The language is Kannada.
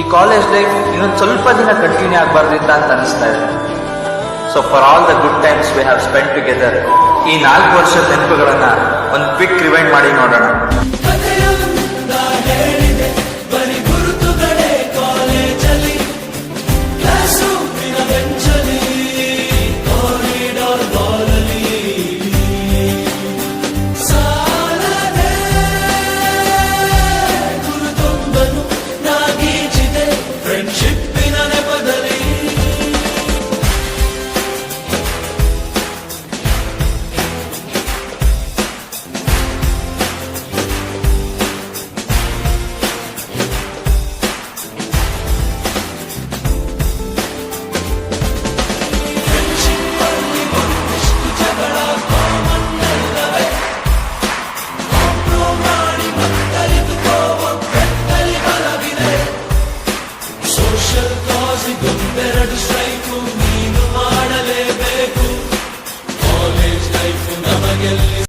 ಈ ಕಾಲೇಜ್ ಲೈಫ್ ಇನ್ನೊಂದು ಸ್ವಲ್ಪ ದಿನ ಕಂಟಿನ್ಯೂ ಆಗಬಾರ್ದಿತ್ತ ಅಂತ ಅನಿಸ್ತಾ ಇದೆ. So for all the good times we have spend together, ಈ 4 ವರ್ಷದ ನೆನಪುಗಳನ್ನ ಒಂದು ಕ್ವಿಕ್ ರಿವೈಂಡ್ ಮಾಡಿ ನೋಡೋಣ. Social cause, good better to strike